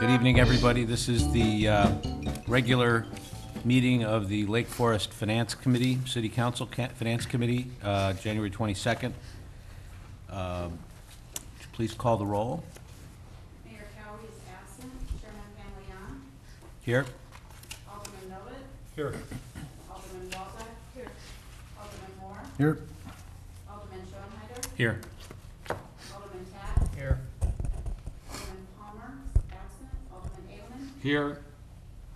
Good evening, everybody. This is the regular meeting of the Lake Forest Finance Committee, City Council Finance Committee, January 22nd. Please call the roll. Mayor Cowley is absent. Chairman Panleon. Here. Alderman Novit. Here. Alderman Walzak. Here. Alderman Moore. Here. Alderman Schoenheider. Here. Alderman Tapp. Here. Alderman Palmer absent. Alderman Aileman. Here.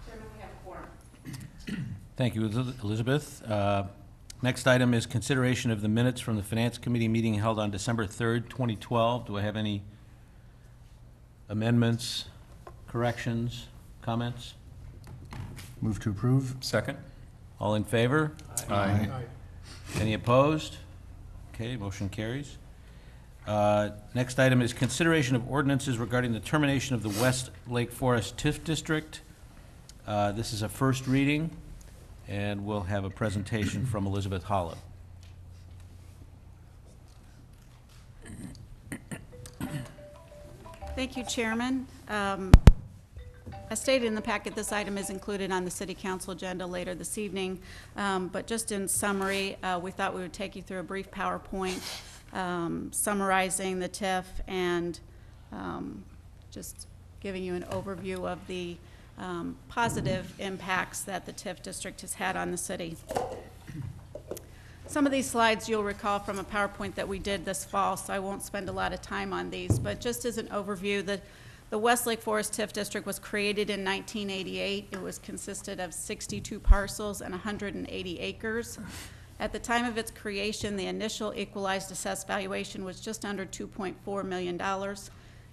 Chairman, we have a quorum. Thank you, Elizabeth. Next item is consideration of the minutes from the Finance Committee meeting held on December 3rd, 2012. Do I have any amendments, corrections, comments? Move to approve. Second? All in favor? Aye. Any opposed? Okay, motion carries. Next item is consideration of ordinances regarding the termination of the West Lake Forest TIF District. This is a first reading, and we'll have a presentation from Elizabeth Hollow. Thank you, Chairman. As stated in the packet, this item is included on the City Council agenda later this evening. But just in summary, we thought we would take you through a brief PowerPoint summarizing the TIF and just giving you an overview of the positive impacts that the TIF district has had on the city. Some of these slides you'll recall from a PowerPoint that we did this fall, so I won't spend a lot of time on these, but just as an overview, the West Lake Forest TIF district was created in 1988. It was consisted of 62 parcels and 180 acres. At the time of its creation, the initial equalized assessed valuation was just under $2.4 million.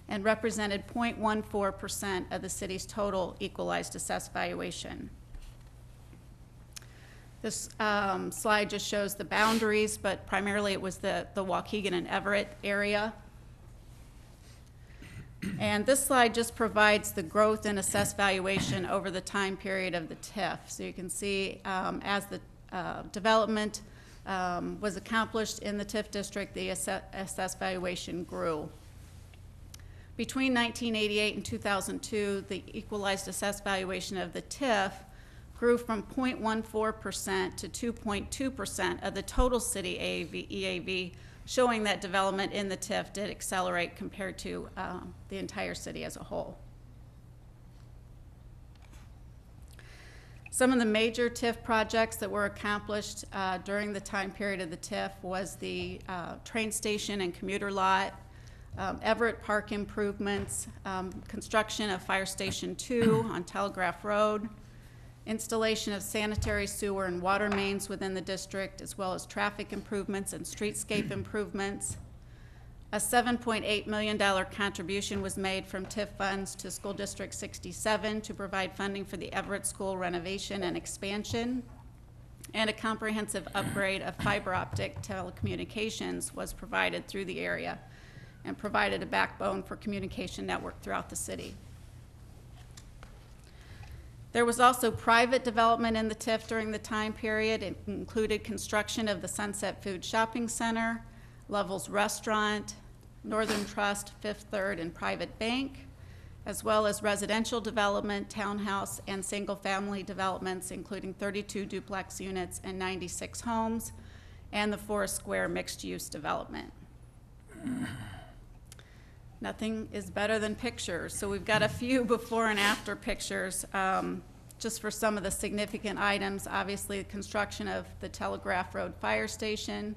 And represented 0.14% of the city's total equalized assessed valuation. This slide just shows the boundaries, but primarily it was the Waukegan and Everett area. And this slide just provides the growth in assessed valuation over the time period of the TIF. So you can see as the development was accomplished in the TIF district, the assessed valuation grew. Between 1988 and 2002, the equalized assessed valuation of the TIF grew from 0.14% to 2.2% of the total city EAV, showing that development in the TIF did accelerate compared to the entire city as a whole. Some of the major TIF projects that were accomplished during the time period of the TIF was the train station and commuter lot, Everett Park improvements, construction of Fire Station 2 on Telegraph Road, installation of sanitary sewer and water mains within the district, as well as traffic improvements and streetscape improvements. A $7.8 million contribution was made from TIF funds to School District 67 to provide funding for the Everett School renovation and expansion. And a comprehensive upgrade of fiber optic telecommunications was provided through the area and provided a backbone for communication network throughout the city. There was also private development in the TIF during the time period. It included construction of the Sunset Food Shopping Center, Lovell's Restaurant, Northern Trust, Fifth Third, and Private Bank, as well as residential development, townhouse, and single-family developments, including 32 duplex units and 96 homes, and the Forest Square mixed-use development. Nothing is better than pictures. So we've got a few before and after pictures just for some of the significant items. Obviously, the construction of the Telegraph Road Fire Station.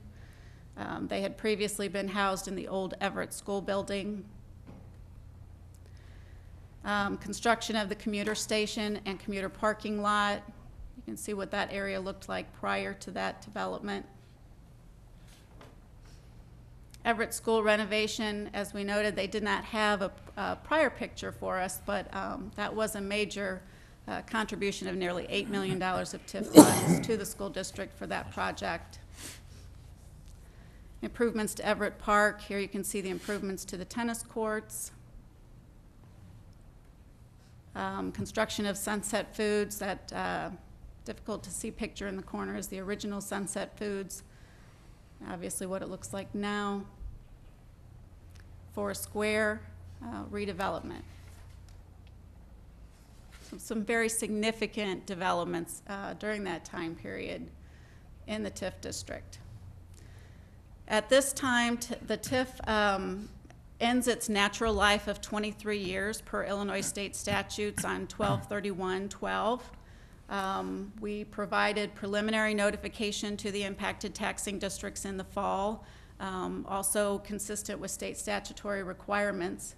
They had previously been housed in the old Everett School building. Construction of the commuter station and commuter parking lot. You can see what that area looked like prior to that development. Everett School renovation, as we noted, they did not have a prior picture for us, but that was a major contribution of nearly $8 million of TIF funds to the school district for that project. Improvements to Everett Park. Here you can see the improvements to the tennis courts. Construction of Sunset Foods. That difficult to see picture in the corner is the original Sunset Foods. Obviously what it looks like now. Forest Square redevelopment. some very significant developments during that time period in the TIF district. At this time, the TIF ends its natural life of 23 years per Illinois state statutes on 12/31/12. We provided preliminary notification to the impacted taxing districts in the fall, also consistent with state statutory requirements.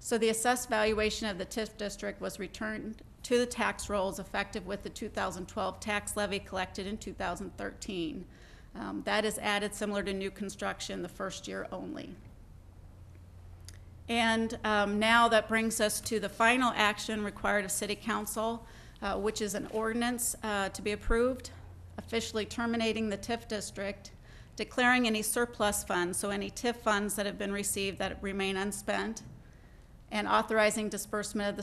So the assessed valuation of the TIF district was returned to the tax rolls effective with the 2012 tax levy collected in 2013. That is added similar to new construction the first year only. And now that brings us to the final action required of City Council, which is an ordinance to be approved, officially terminating the TIF district, declaring any surplus funds, so any TIF funds that have been received that remain unspent, and authorizing disbursement of the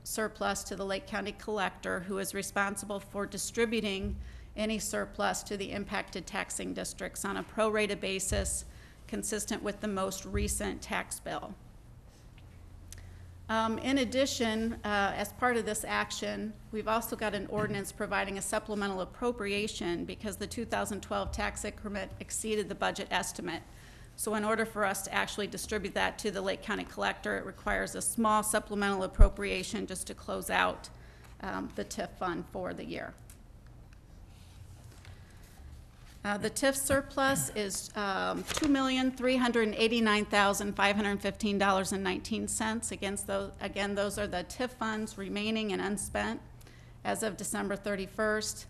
surplus to the Lake County Collector, who is responsible for distributing any surplus to the impacted taxing districts on a prorated basis consistent with the most recent tax bill. In addition, as part of this action, we've also got an ordinance providing a supplemental appropriation because the 2012 tax increment exceeded the budget estimate. So in order for us to actually distribute that to the Lake County Collector, it requires a small supplemental appropriation just to close out the TIF fund for the year. The TIF surplus is $2,389,515.19. Again, those are the TIF funds remaining and unspent as of December 31st.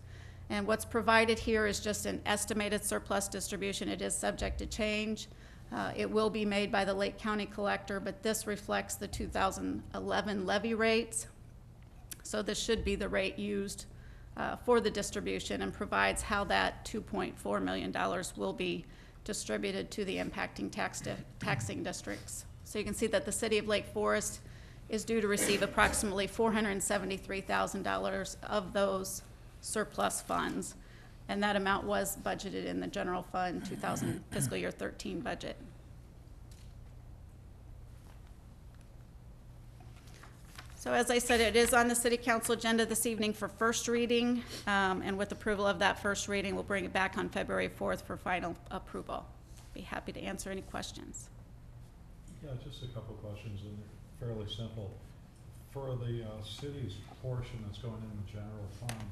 And what's provided here is just an estimated surplus distribution. It is subject to change. It will be made by the Lake County Collector, but this reflects the 2011 levy rates. So this should be the rate used for the distribution and provides how that $2.4 million will be distributed to the impacting taxing districts. So you can see that the City of Lake Forest is due to receive approximately $473,000 of those surplus funds, and that amount was budgeted in the general fund fiscal year 13 budget. So as I said, it is on the City Council agenda this evening for first reading, and with approval of that first reading, we'll bring it back on February 4th for final approval. Be happy to answer any questions. Yeah, just a couple of questions, and they're fairly simple. For the city's portion that's going in the general fund,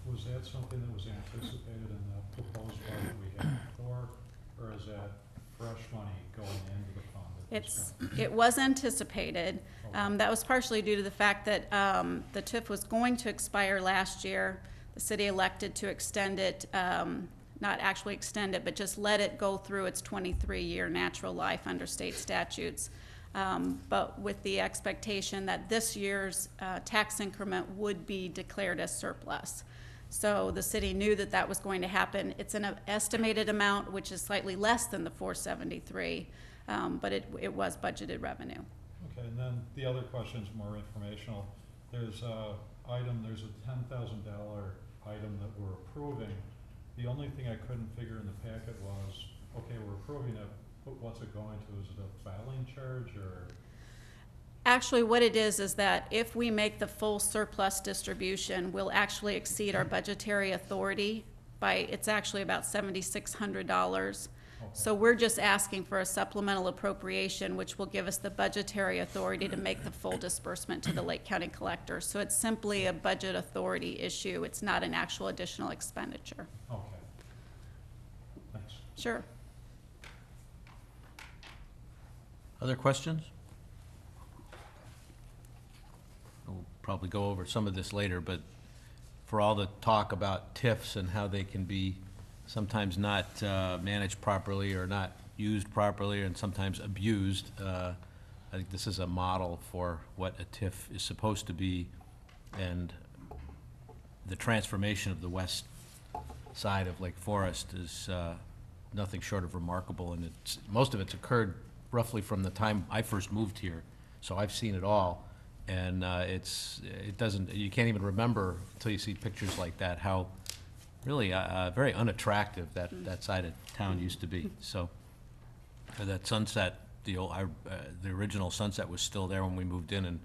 was that something that was anticipated in the proposed budget we had before, or is that fresh money going into the fund at this point? It was anticipated. That was partially due to the fact that the TIF was going to expire last year. The city elected to extend it, not actually extend it, but just let it go through its 23-year natural life under state statutes. But with the expectation that this year's tax increment would be declared as surplus. So the city knew that that was going to happen. It's an estimated amount, which is slightly less than the 473, but it was budgeted revenue. Okay, and then the other question is more informational. There's a $10,000 item that we're approving. The only thing I couldn't figure in the packet was, okay, we're approving it, but what's it going to? Is it a filing charge or? Actually, what it is that if we make the full surplus distribution, we'll actually exceed our budgetary authority by, it's actually about $7,600. Okay. So we're just asking for a supplemental appropriation, which will give us the budgetary authority to make the full disbursement to the Lake County Collector. So it's simply a budget authority issue. It's not an actual additional expenditure. Okay. Thanks. Sure. Other questions? We'll probably go over some of this later, but for all the talk about TIFs and how they can be sometimes not managed properly or not used properly and sometimes abused, I think this is a model for what a TIF is supposed to be, and the transformation of the west side of Lake Forest is nothing short of remarkable, and most of it's occurred roughly from the time I first moved here, so I've seen it all, and you can't even remember until you see pictures like that how really very unattractive that side of town used to be. So that Sunset, the original Sunset was still there when we moved in, and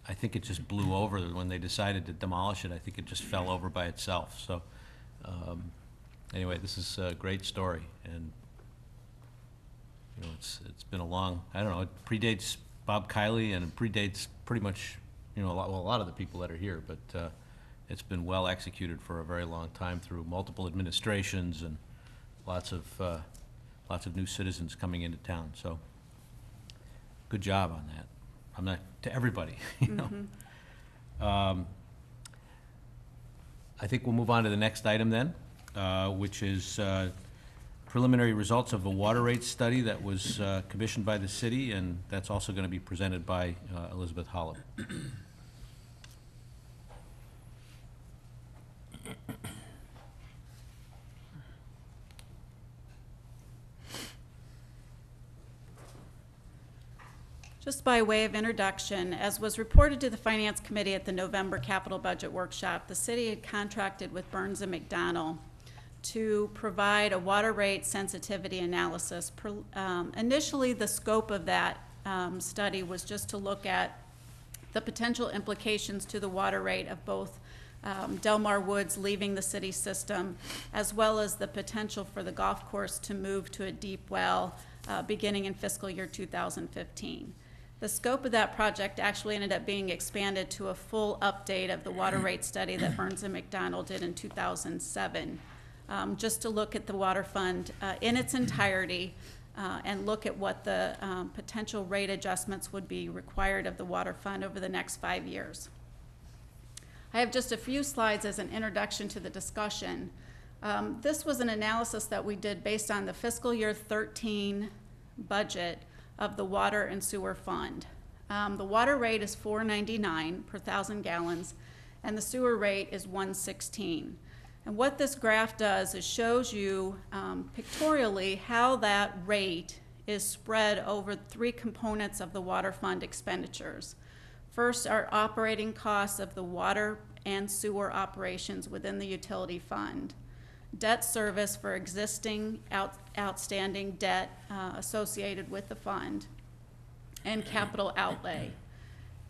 I think it just blew over when they decided to demolish it. I think it just fell over by itself. So anyway, this is a great story, and you know, it's been a long, I don't know, it predates Bob Kiley and it predates pretty much, you know, a lot of the people that are here, but it's been well executed for a very long time through multiple administrations and lots of new citizens coming into town. So good job on that. I'm not, to everybody, you know. I think we'll move on to the next item then, which is preliminary results of a water rate study that was commissioned by the city, and that's also going to be presented by Elizabeth Hollow. Just by way of introduction, as was reported to the Finance Committee at the November Capital Budget Workshop, the city had contracted with Burns & McDonnell to provide a water rate sensitivity analysis. Initially, the scope of that study was just to look at the potential implications to the water rate of both Delmar Woods leaving the city system, as well as the potential for the golf course to move to a deep well beginning in fiscal year 2015. The scope of that project actually ended up being expanded to a full update of the water rate study that Burns & McDonnell did in 2007, just to look at the water fund in its entirety and look at what the potential rate adjustments would be required of the water fund over the next 5 years. I have just a few slides as an introduction to the discussion. This was an analysis that we did based on the fiscal year 13 budget of the water and sewer fund. The water rate is $4.99 per 1,000 gallons, and the sewer rate is $1.16. And what this graph does is shows you pictorially how that rate is spread over 3 components of the water fund expenditures. First, our operating costs of the water and sewer operations within the utility fund. Debt service for existing outstanding debt associated with the fund, and capital outlay.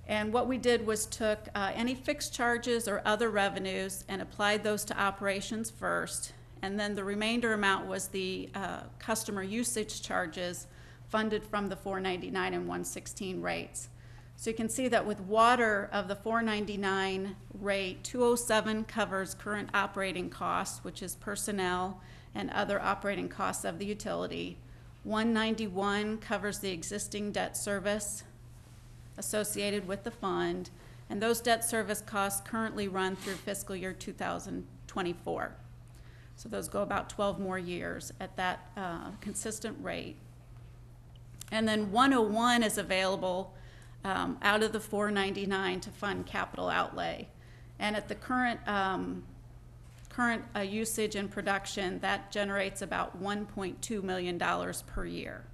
And what we did was took any fixed charges or other revenues and applied those to operations first, and then the remainder amount was the customer usage charges funded from the $4.99 and $1.16 rates. So you can see that with water of the $4.99 rate, $207 covers current operating costs, which is personnel and other operating costs of the utility. $191 covers the existing debt service associated with the fund, and those debt service costs currently run through fiscal year 2024. So those go about 12 more years at that consistent rate. And then $101 is available out of the $4.99 to fund capital outlay. And at the current usage and production, that generates about $1.2 million per year.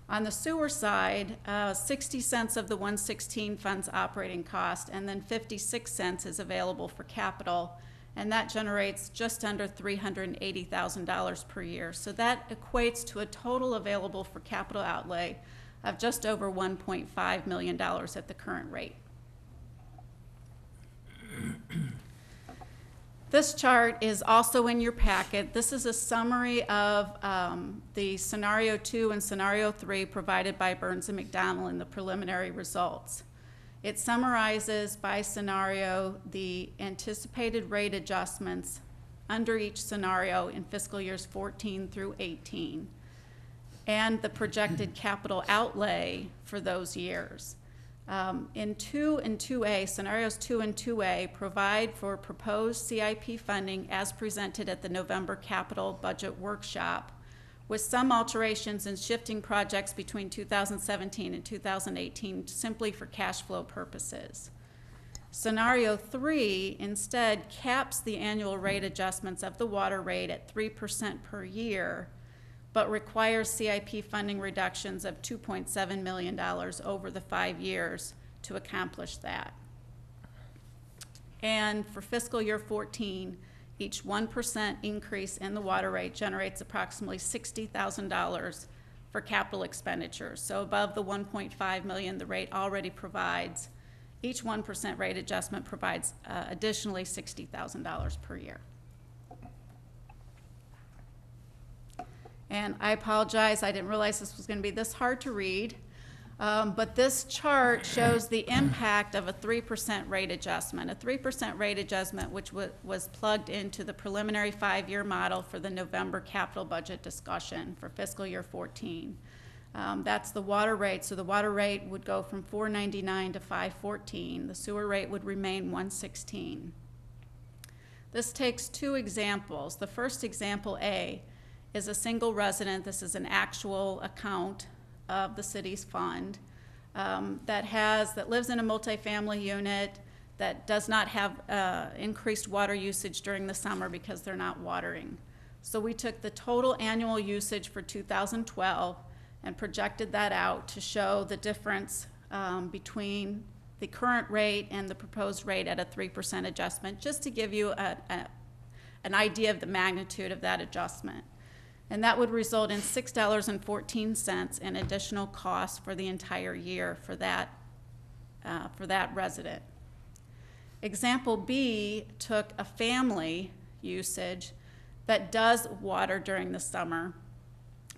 On the sewer side, 60 cents of the 116 funds operating cost, and then 56 cents is available for capital, and that generates just under $380,000 per year. So that equates to a total available for capital outlay of just over $1.5 million at the current rate. This chart is also in your packet. This is a summary of the Scenario 2 and Scenario 3 provided by Burns & McDonnell in the preliminary results. It summarizes by scenario the anticipated rate adjustments under each scenario in fiscal years 14 through 18. And the projected capital outlay for those years. In 2 and 2A, scenarios 2 and 2A provide for proposed CIP funding as presented at the November Capital Budget Workshop, with some alterations and shifting projects between 2017 and 2018 simply for cash flow purposes. Scenario 3 instead caps the annual rate adjustments of the water rate at 3% per year, but requires CIP funding reductions of $2.7 million over the 5 years to accomplish that. And for fiscal year 14, each 1% increase in the water rate generates approximately $60,000 for capital expenditures. So above the $1.5 million the rate already provides, Each 1% rate adjustment provides additionally $60,000 per year. And I apologize, I didn't realize this was going to be this hard to read. But this chart shows the impact of a 3% rate adjustment. A 3% rate adjustment which was plugged into the preliminary 5-year model for the November capital budget discussion for fiscal year 14. That's the water rate. So the water rate would go from $4.99 to $5.14. The sewer rate would remain $1.16. This takes two examples. The first example, A, is a single resident. This is an actual account of the city's fund that lives in a multifamily unit that does not have increased water usage during the summer because they're not watering. So we took the total annual usage for 2012 and projected that out to show the difference between the current rate and the proposed rate at a 3% adjustment, just to give you an idea of the magnitude of that adjustment. And that would result in $6.14 in additional costs for the entire year for that resident. Example B took a family usage that does water during the summer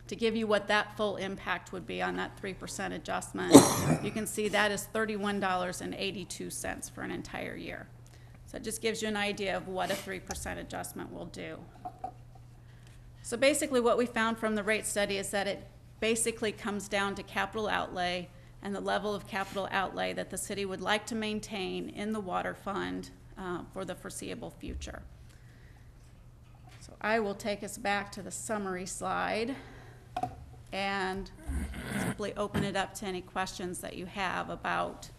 to give you what that full impact would be on that 3% adjustment. You can see that is $31.82 for an entire year. So it just gives you an idea of what a 3% adjustment will do. So basically what we found from the rate study is that it basically comes down to capital outlay and the level of capital outlay that the city would like to maintain in the water fund for the foreseeable future. So I will take us back to the summary slide and simply open it up to any questions that you have about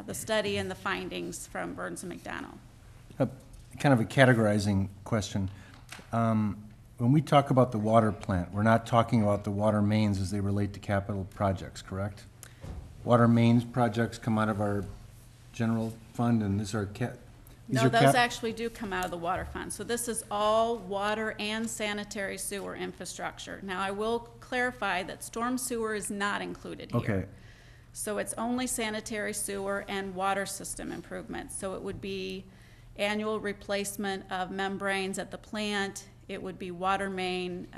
the study and the findings from Burns and McDonnell. Kind of a categorizing question. When we talk about the water plant, we're not talking about the water mains as they relate to capital projects, correct? Water mains projects come out of our general fund, and these are No, those actually do come out of the water fund. So this is all water and sanitary sewer infrastructure. Now, I will clarify that storm sewer is not included here. Okay. So it's only sanitary sewer and water system improvements. So it would be annual replacement of membranes at the plant. It would be water main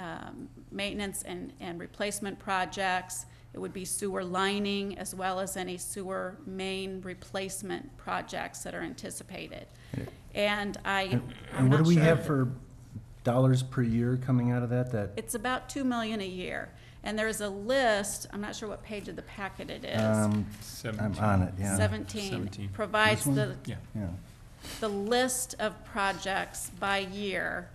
maintenance and replacement projects. It would be sewer lining as well as any sewer main replacement projects that are anticipated. And And what do we have for dollars per year coming out of that? It's about $2 million a year. And there's a list, I'm not sure what page of the packet it is. I'm on it, yeah. 17 provides This one? the Yeah. the list of projects by year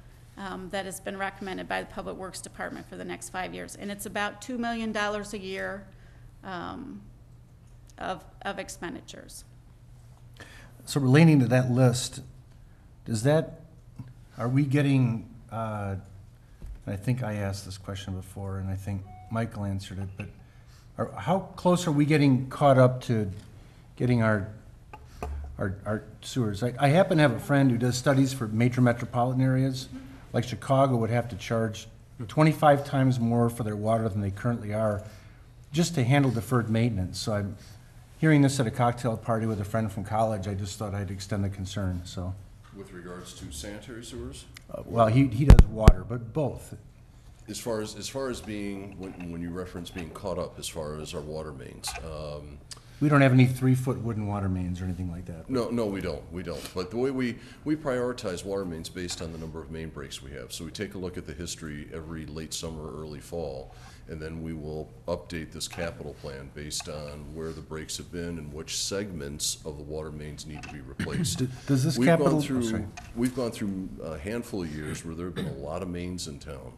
that has been recommended by the Public Works Department for the next 5 years. And it's about $2 million a year of expenditures. So relating to that list, are we getting, I think I asked this question before, and I think Michael answered it, but how close are we getting caught up to getting our sewers? I happen to have a friend who does studies for major metropolitan areas, like Chicago would have to charge 25 times more for their water than they currently are, just to handle deferred maintenance. So I'm hearing this at a cocktail party with a friend from college. I just thought I'd extend the concern, so. With regards to sanitary sewers? Well, he does water, but both. As far as being, when you reference being caught up as far as our water mains, We don't have any 3-foot wooden water mains or anything like that. no, we don't. But the way we prioritize water mains based on the number of main breaks we have. So we take a look at the history every late summer, early fall, and then we will update this capital plan based on where the breaks have been and which segments of the water mains need to be replaced. Does this We've capital? gone oh, through, sorry. we've gone through a handful of years where there have been a lot of mains in town.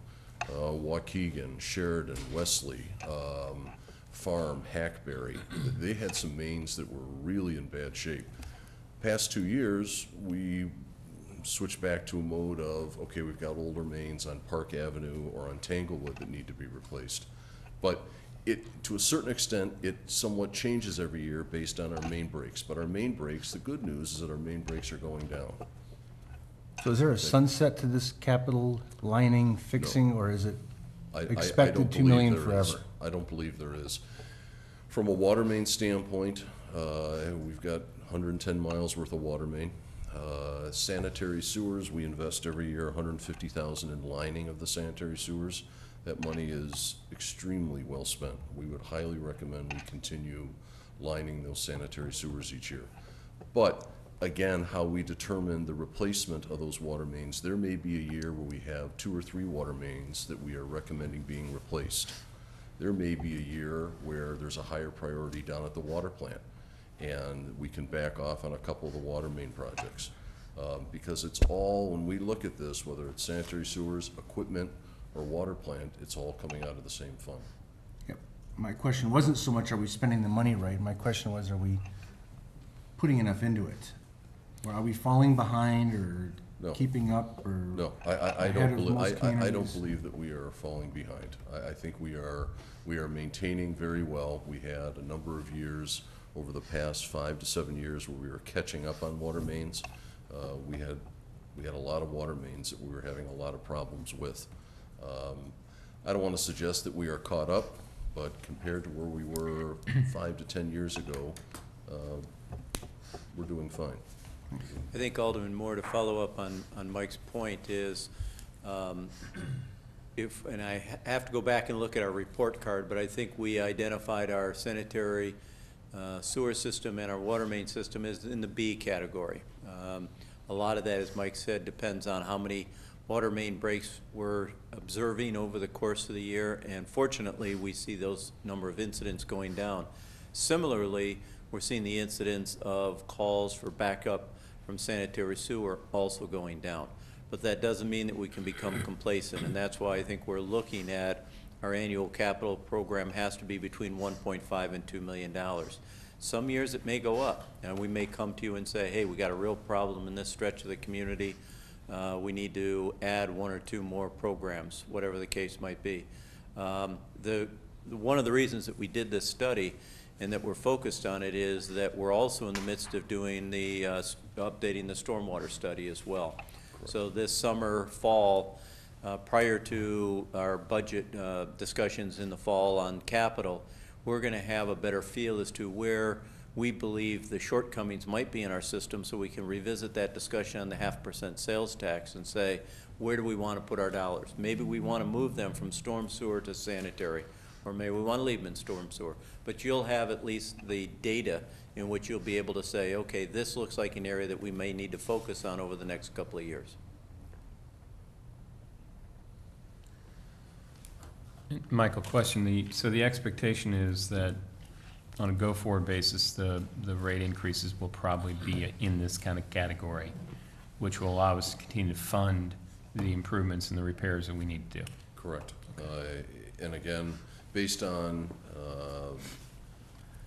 Waukegan, Sheridan, Wesley, Farm, Hackberry. They had some mains that were really in bad shape. Past 2 years, we switched back to a mode of, okay, we've got older mains on Park Avenue or on Tanglewood that need to be replaced. But to a certain extent, it somewhat changes every year based on our main breaks. But our main breaks, the good news is that our main breaks are going down. So is there a sunset to this capital lining fixing, or is it I expected don't $2 million believe there is. forever? I don't believe there is. From a water main standpoint, We've got 110 miles worth of water main. Sanitary sewers, we invest every year $150,000 in lining of the sanitary sewers. That money is extremely well spent. We would highly recommend we continue lining those sanitary sewers each year. But again, how we determine the replacement of those water mains, there may be a year where we have 2 or 3 water mains that we are recommending being replaced. There may be a year where there's a higher priority down at the water plant, and we can back off on a couple of the water main projects. Because it's all, when we look at this, whether it's sanitary sewers, equipment, or water plant, it's all coming out of the same fund. Yep. My question wasn't so much, are we spending the money right? My question was, are we putting enough into it? Or are we falling behind or No. keeping up or? No, I ahead don't of believe, most I don't communities? believe that we are falling behind. I think we are maintaining very well. We had a number of years over the past 5 to 7 years where we were catching up on water mains. We had a lot of water mains that we were having a lot of problems with. I don't want to suggest that we are caught up, but compared to where we were 5 to 10 years ago, we're doing fine. I think, Alderman Moore, to follow up on Mike's point is, and I have to go back and look at our report card, but I think we identified our sanitary sewer system and our water main system as in the B category. A lot of that, as Mike said, depends on how many water main breaks we're observing over the course of the year, and fortunately, we see those number of incidents going down. Similarly, we're seeing the incidents of calls for backup from sanitary sewer also going down. But that doesn't mean that we can become complacent, and that's why I think we're looking at our annual capital program has to be between $1.5 and $2 million. Some years it may go up, and we may come to you and say, hey, we got a real problem in this stretch of the community. We need to add 1 or 2 more programs, whatever the case might be. One of the reasons that we did this study and that we're focused on it is that we're also in the midst of doing the updating the stormwater study as well. Correct. So this summer, fall, prior to our budget discussions in the fall on capital, we're going to have a better feel as to where we believe the shortcomings might be in our system, so we can revisit that discussion on the 0.5% sales tax and say, where do we want to put our dollars? Maybe we want to move them from storm sewer to sanitary, or maybe we want to leave them in storm sewer. But you'll have at least the data in which you'll be able to say, okay, this looks like an area that we may need to focus on over the next couple of years. Michael, question, so the expectation is that on a go-forward basis, the rate increases will probably be in this kind of category, which will allow us to continue to fund the improvements and the repairs that we need to do. Correct. And again, based on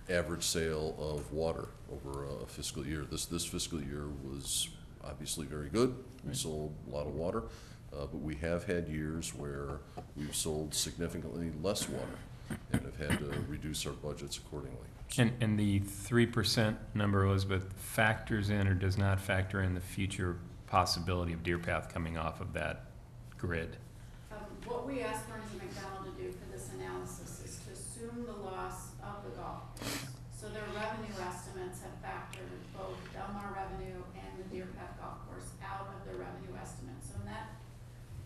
average sale of water over a fiscal year. This fiscal year was obviously very good. We sold a lot of water, but we have had years where we've sold significantly less water and have had to reduce our budgets accordingly. So And the 3% number, Elizabeth, factors in or does not factor in the future possibility of Deer Path coming off of that grid? What we asked Burns and McDonnell to do for this analysis is to assume the loss of the golf course. So their revenue estimates have factored both Delmar revenue and the Deer Path Golf Course out of their revenue estimate. So from that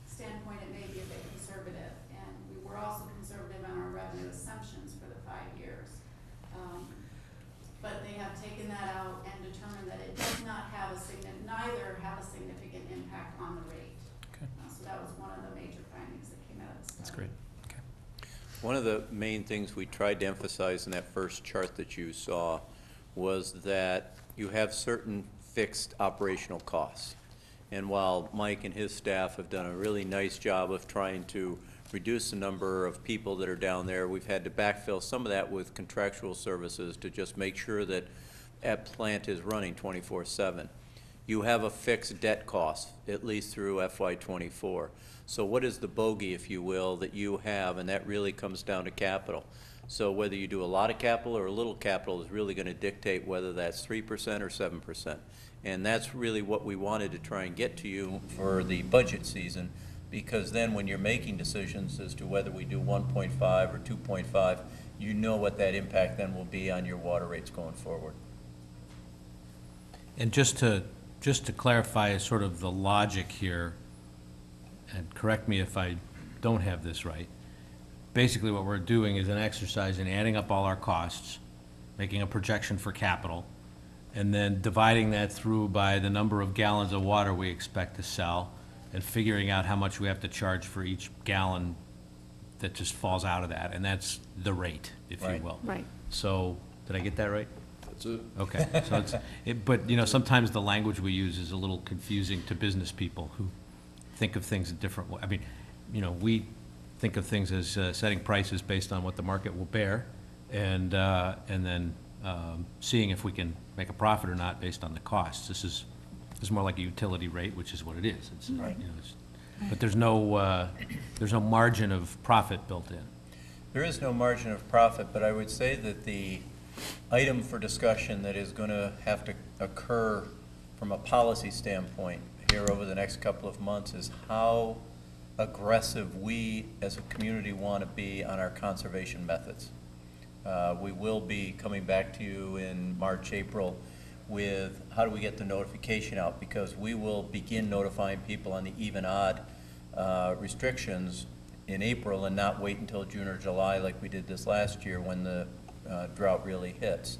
standpoint, it may be a bit conservative. And we were also conservative on our revenue assumptions for the 5 years. But they have taken that out and determined that it does not have neither have a significant impact on the rate. Okay. So that was one of the major findings that came out of the study. That's great. Okay. One of the main things we tried to emphasize in that first chart that you saw was that you have certain fixed operational costs. And while Mike and his staff have done a really nice job of trying to reduce the number of people that are down there, we've had to backfill some of that with contractual services to just make sure that that plant is running 24/7. You have a fixed debt cost, at least through FY24. So what is the bogey, if you will, that you have, and that really comes down to capital. So whether you do a lot of capital or a little capital is really going to dictate whether that's 3% or 7%. And that's really what we wanted to try and get to you for the budget season, because then when you're making decisions as to whether we do 1.5 or 2.5, you know what that impact then will be on your water rates going forward. And just to clarify sort of the logic here, and correct me if I don't have this right, basically what we're doing is an exercise in adding up all our costs, making a projection for capital, and then dividing that through by the number of gallons of water we expect to sell, and figuring out how much we have to charge for each gallon that just falls out of that, and that's the rate, if you Right. will. Right. So, did I get that right? That's it. Okay, so but, you know, sometimes the language we use is a little confusing to business people who think of things a different way. I mean, you know, we think of things as setting prices based on what the market will bear, and then seeing if we can make a profit or not based on the costs. This is more like a utility rate, which is what it is. It's, you know, but there's no margin of profit built in. There is no margin of profit, but I would say that the item for discussion that is going to have to occur from a policy standpoint here over the next couple of months is how aggressive we as a community want to be on our conservation methods. We will be coming back to you in March, April with how do we get the notification out, because we will begin notifying people on the even-odd restrictions in April and not wait until June or July like we did this last year when the drought really hits.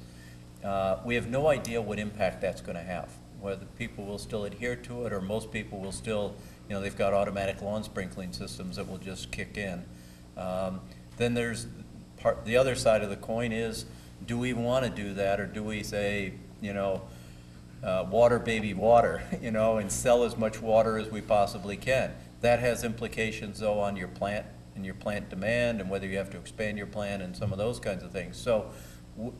We have no idea what impact that's going to have, whether people will still adhere to it or most people will still, you know, they've got automatic lawn sprinkling systems that will just kick in. Then there's the other side of the coin is, do we want to do that, or do we say, you know, water baby water, you know, and sell as much water as we possibly can? That has implications, though, on your plant and your plant demand and whether you have to expand your plant and some of those kinds of things. So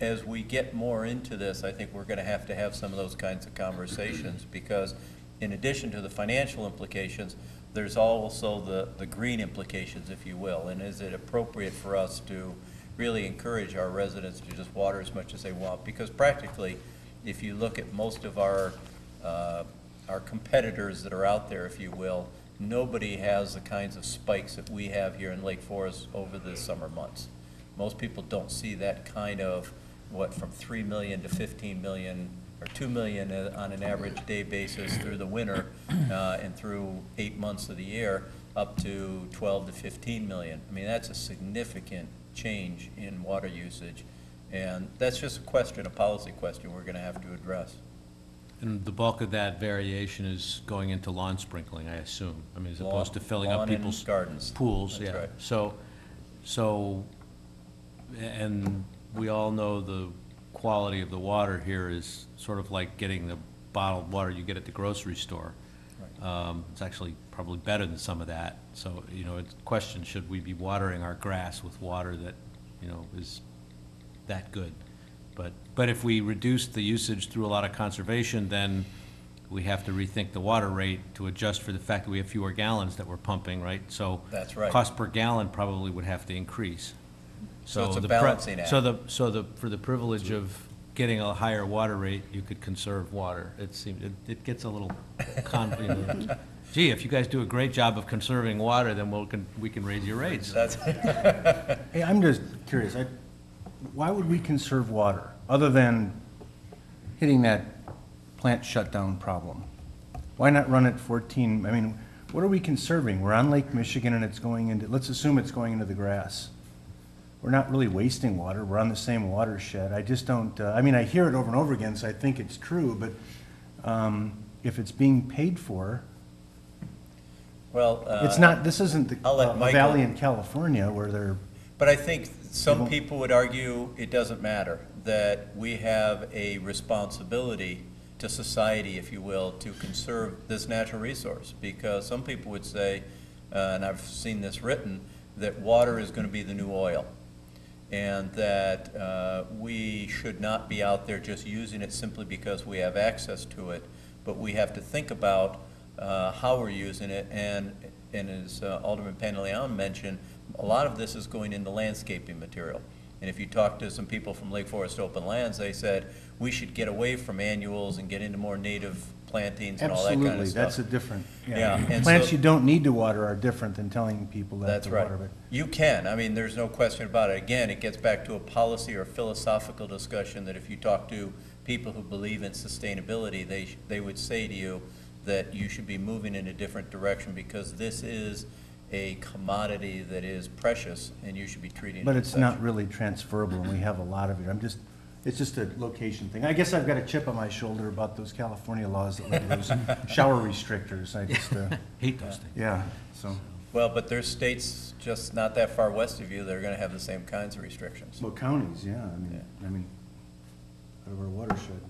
as we get more into this, I think we're going to have some of those kinds of conversations, because in addition to the financial implications, there's also the green implications, if you will. And is it appropriate for us to really encourage our residents to just water as much as they want? Because practically, if you look at most of our competitors that are out there, if you will, nobody has the kinds of spikes that we have here in Lake Forest over the summer months. Most people don't see that kind of, from 3 million to 15 million, or 2 million on an average day basis through the winter and through 8 months of the year, up to 12 to 15 million. I mean, that's a significant change in water usage. And that's just a policy question we're going to have to address. And the bulk of that variation is going into lawn sprinkling, I assume. I mean, as opposed to filling up Lawn and people's gardens. pools, That's yeah. right. So, and we all know the quality of the water here is sort of like getting the bottled water you get at the grocery store. It's actually probably better than some of that. So, you know, it's a question, should we be watering our grass with water that, you know, is that good? But if we reduce the usage through a lot of conservation, then we have to rethink the water rate to adjust for the fact that we have fewer gallons that we're pumping, right? So That's right. cost per gallon probably would have to increase. So it's a the balancing act. For the privilege of getting a higher water rate, you could conserve water. It seems, it gets a little complicated. Gee, if you guys do a great job of conserving water, then we can raise your rates. That's Hey, I'm just curious, why would we conserve water, other than hitting that plant shutdown problem? Why not run it 14, I mean, what are we conserving? We're on Lake Michigan and it's going into, let's assume it's going into the grass. We're not really wasting water, we're on the same watershed. I just don't, I mean, I hear it over and over again, so I think it's true, but if it's being paid for, well. it's not, this isn't the I'll let a Michael- valley in California where they're, But I think some people would argue it doesn't matter, that we have a responsibility to society, if you will, to conserve this natural resource. Because some people would say, and I've seen this written, that water is going to be the new oil. And that we should not be out there just using it simply because we have access to it. But we have to think about how we're using it. And as Alderman Pantaleon mentioned, a lot of this is going into landscaping material. And if you talk to some people from Lake Forest Open Lands, they said we should get away from annuals and get into more native plantings and all that kind of Absolutely, stuff. that's a different, Yeah, and Plants so- you don't need to water are different than telling people that That's to right. water, but You can, I mean, there's no question about it. Again, it gets back to a policy or philosophical discussion that if you talk to people who believe in sustainability, they would say to you that you should be moving in a different direction because this is a commodity that is precious and you should be treating it But as it's such. not really transferable, and we have a lot of it. It's just a location thing. I guess I've got a chip on my shoulder about those California laws that let those shower restrictors. I just, Hate those things. yeah, so. Well, but there's states just not that far west of you that are gonna have the same kinds of restrictions. Well, counties, yeah, I mean, out of our watershed.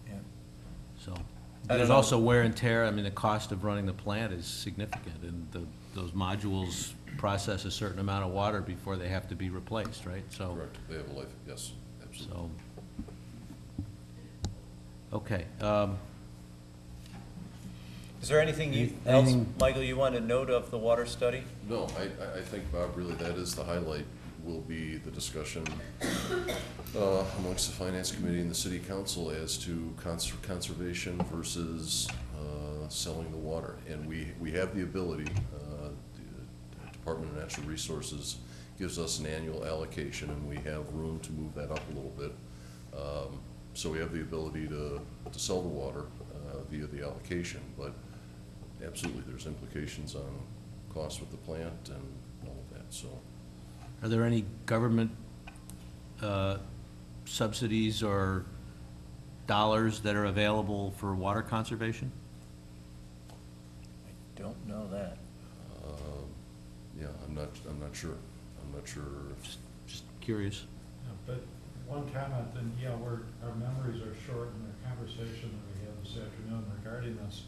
Yeah. So, I don't there's know. also wear and tear, I mean, the cost of running the plant is significant, and those modules process a certain amount of water before they have to be replaced, right? So, Correct, they have a life, yes, absolutely. so, okay, Is there anything else, Michael, you want to note of the water study? No, I think, Bob, really that is the highlight, will be the discussion amongst the finance committee and the city council as to conservation versus selling the water. And we have the ability, the Department of Natural Resources gives us an annual allocation, and we have room to move that up a little bit. So we have the ability to sell the water via the allocation, but absolutely, there's implications on costs with the plant and all of that, so. are there any government subsidies or dollars that are available for water conservation? I don't know that. Yeah, I'm not sure. I'm not sure. Just curious. Yeah, but one comment, and yeah, our memories are short in the conversation that we had this afternoon regarding this.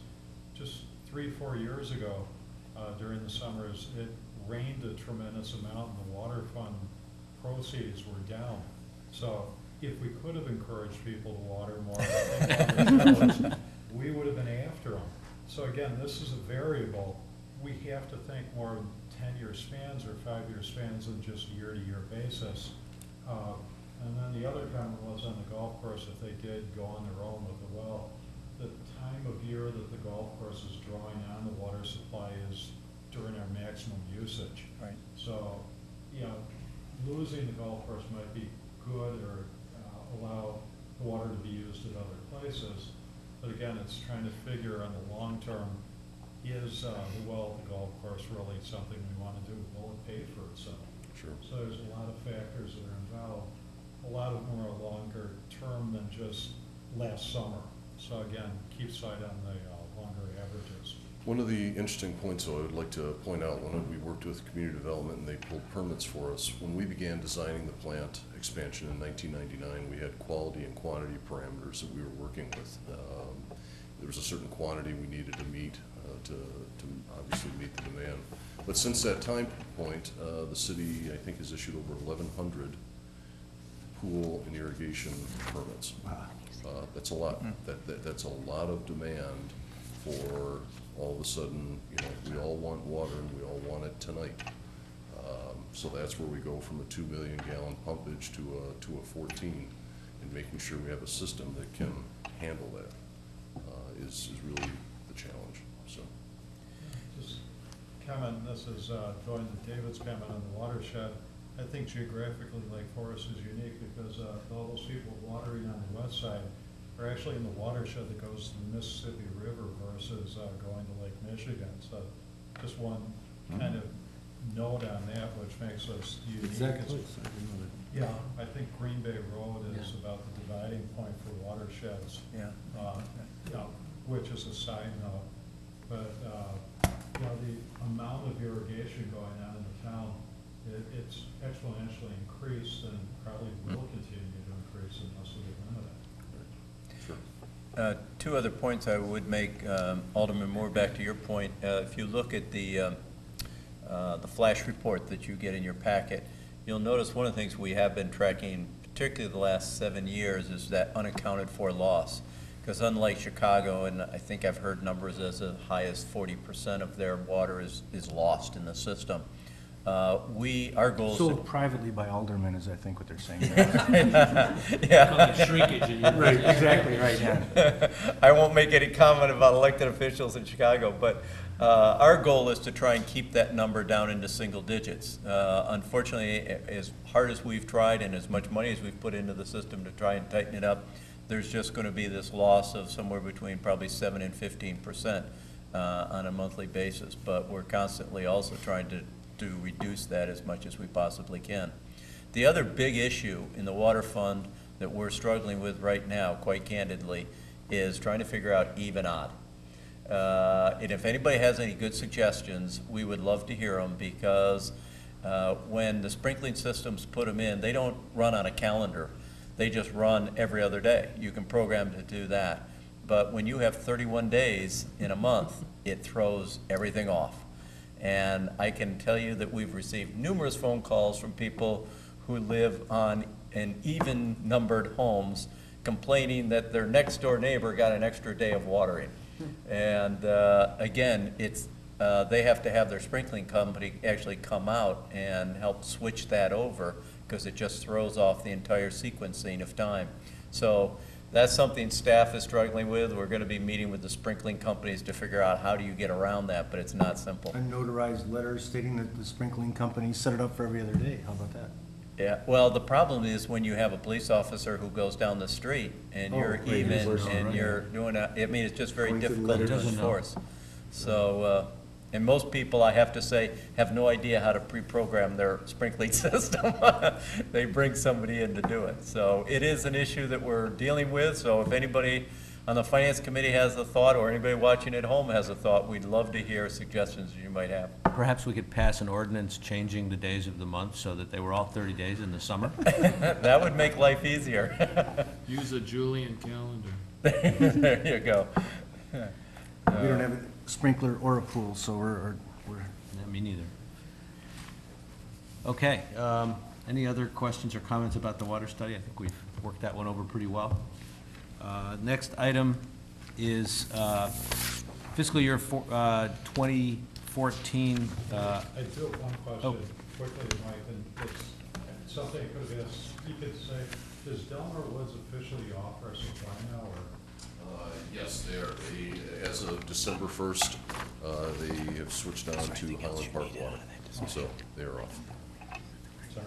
Just 3-4 years ago, during the summers, it rained a tremendous amount and the water fund proceeds were down. So if we could have encouraged people to water more, we would have been after them. So again, this is a variable. We have to think more in 10-year spans or 5-year spans than just year-to-year basis. And then the other comment was on the golf course, if they did go on their own with the well, the time of year that the golf course is drawing on the water supply is during our maximum usage. Right. So, you know, losing the golf course might be good or allow the water to be used at other places. But again, it's trying to figure on the long term, is the well at the golf course really something we want to do? Will it pay for itself? Sure. So there's a lot of factors that are involved. A lot of them are longer term than just last summer. So again, keep sight on the longer averages. One of the interesting points, though, I would like to point out, when we worked with community development and they pulled permits for us, when we began designing the plant expansion in 1999, we had quality and quantity parameters that we were working with. There was a certain quantity we needed to meet to obviously meet the demand. But since that time point, the city, I think, has issued over 1,100 pool and irrigation permits. That's a lot. That's a lot of demand for all of a sudden, you know, we all want water and we all want it tonight. So that's where we go from a 2 million gallon pumpage to a 14, and making sure we have a system that can handle that is really the challenge, so. Just comment, this is going to David's comment on the watershed. I think geographically Lake Forest is unique because all those people watering on the west side are actually in the watershed that goes to the Mississippi River versus going to Lake Michigan. So just one kind of note on that, which makes us unique. Yeah, I think Green Bay Road is about the dividing point for watersheds. Yeah. You know, which is a side note, but, you know, the amount of irrigation going on in the town, it's exponentially increased and probably will continue to increase unless we limit it. Sure. Two other points I would make, Alderman Moore, back to your point. If you look at the flash report that you get in your packet, you'll notice one of the things we have been tracking, particularly the last 7 years, is that unaccounted for loss. Because unlike Chicago, and I think I've heard numbers as high as 40% of their water is lost in the system. Our goal is to Sold privately by aldermen is, I think, what they're saying. Right, exactly, right, yeah. I won't make any comment about elected officials in Chicago, but our goal is to try and keep that number down into single digits. Unfortunately, as hard as we've tried and as much money as we've put into the system to try and tighten it up, there's just going to be this loss of somewhere between probably 7 and 15% on a monthly basis. But we're constantly also trying to reduce that as much as we possibly can. The other big issue in the water fund that we're struggling with right now, quite candidly, is trying to figure out even odd. And if anybody has any good suggestions, we would love to hear them, because when the sprinkling systems put them in, they don't run on a calendar. They just run every other day. You can program to do that. But when you have 31 days in a month, it throws everything off. And I can tell you that we've received numerous phone calls from people who live on an even numbered homes complaining that their next door neighbor got an extra day of watering. And again, it's they have to have their sprinkling company actually come out and help switch that over, because it just throws off the entire sequencing of time. So that's something staff is struggling with. We're going to be meeting with the sprinkling companies to figure out how do you get around that, but it's not simple. A notarized letter stating that the sprinkling company set it up for every other day. How about that? Yeah, well, the problem is when you have a police officer who goes down the street and you're right, even reverse, and right. you're doing I mean, it's just very According to the difficult to letter. enforce. So, and most people, I have to say, have no idea how to pre-program their sprinkling system. They bring somebody in to do it. So it is an issue that we're dealing with. So if anybody on the Finance Committee has a thought, or anybody watching at home has a thought, we'd love to hear suggestions you might have. Perhaps we could pass an ordinance changing the days of the month so that they were all 30 days in the summer? That would make life easier. Use a Julian calendar. There you go. We don't have a sprinkler or a pool, so we're Yeah, me neither. Okay, any other questions or comments about the water study? I think we've worked that one over pretty well. Next item is fiscal year 2014. I do have one question quickly, Mike, and it's something I could have asked. You could say, does Delmar Woods officially offer a supply now, or? Yes, they are. As of December 1st, they have switched on to Highland Park Water, so they are off. Sorry.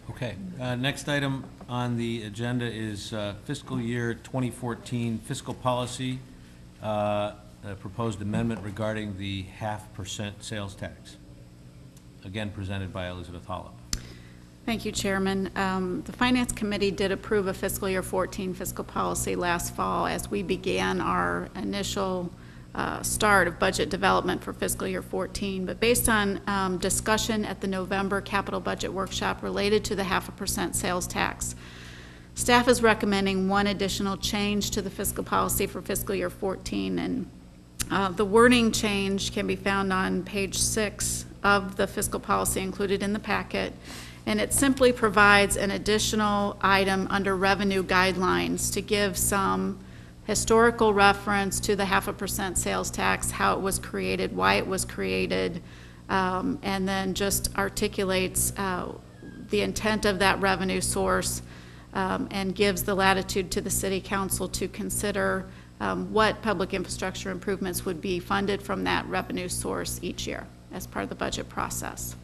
Okay, next item on the agenda is fiscal year 2014 fiscal policy, a proposed amendment regarding the 0.5% sales tax. Again, presented by Elizabeth Hollop. Thank you, Chairman. The Finance Committee did approve a fiscal year 14 fiscal policy last fall as we began our initial start of budget development for fiscal year 14. But based on discussion at the November capital budget workshop related to the 0.5% sales tax, staff is recommending one additional change to the fiscal policy for fiscal year 14. And the wording change can be found on page 6 of the fiscal policy included in the packet. And it simply provides an additional item under revenue guidelines to give some historical reference to the 0.5% sales tax, how it was created, why it was created, and then just articulates the intent of that revenue source, and gives the latitude to the City Council to consider what public infrastructure improvements would be funded from that revenue source each year as part of the budget process.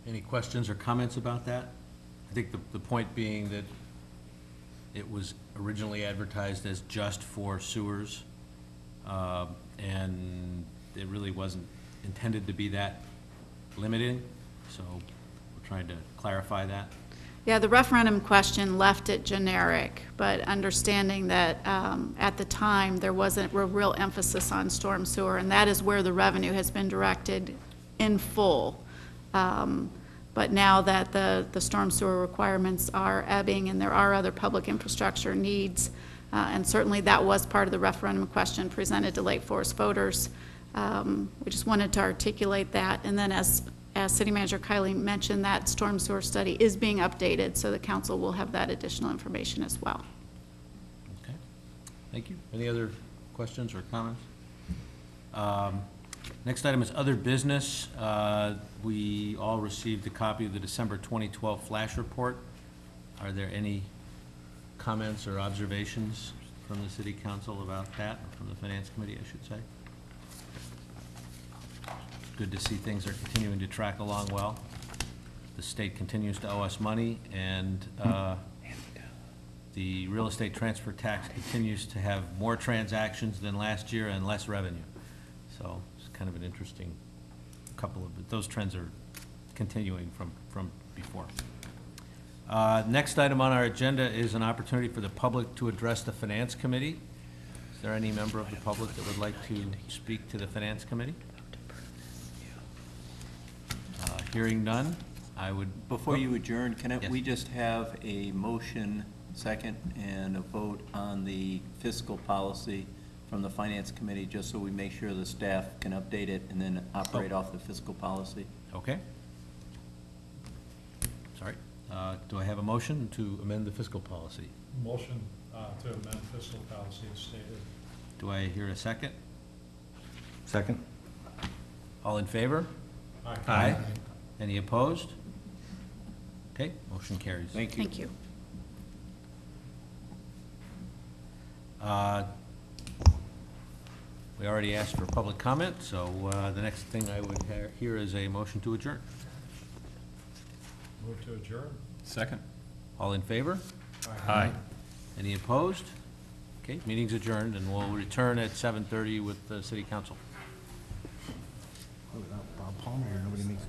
Any questions or comments about that? I think the point being that it was originally advertised as just for sewers, and it really wasn't intended to be that limiting, so we're trying to clarify that. Yeah, the referendum question left it generic, but understanding that at the time there wasn't a real emphasis on storm sewer, and that is where the revenue has been directed in full. But now that the storm sewer requirements are ebbing and there are other public infrastructure needs, and certainly that was part of the referendum question presented to Lake Forest voters, we just wanted to articulate that. And then as City Manager Kiley mentioned, that storm sewer study is being updated, so the council will have that additional information as well. Okay, thank you. Any other questions or comments? Next item is other business. We all received a copy of the December 2012 flash report. Are there any comments or observations from the city council about that, or from the finance committee, I should say? Good to see things are continuing to track along well. The state continues to owe us money, and the real estate transfer tax continues to have more transactions than last year and less revenue. So it's kind of an interesting couple of, but those trends are continuing from before. Next item on our agenda is an opportunity for the public to address the Finance Committee. Is there any member of the public that would like to speak to the Finance Committee? Hearing none, I would. Before you adjourn, Yes. we just have a motion second and a vote on the fiscal policy from the Finance Committee, just so we make sure the staff can update it and then operate off the fiscal policy? Okay. Sorry. Do I have a motion to amend the fiscal policy? Motion to amend fiscal policy as stated. Do I hear a second? Second? All in favor? Aye. Any opposed? Okay, motion carries. Thank you. Thank you. We already asked for public comment, so the next thing I would hear is a motion to adjourn. Move to adjourn. Second? All in favor? Aye. Any opposed? Okay, meeting's adjourned, and we'll return at 7:30 with the city council. Without Bob Palmer here, nobody makes.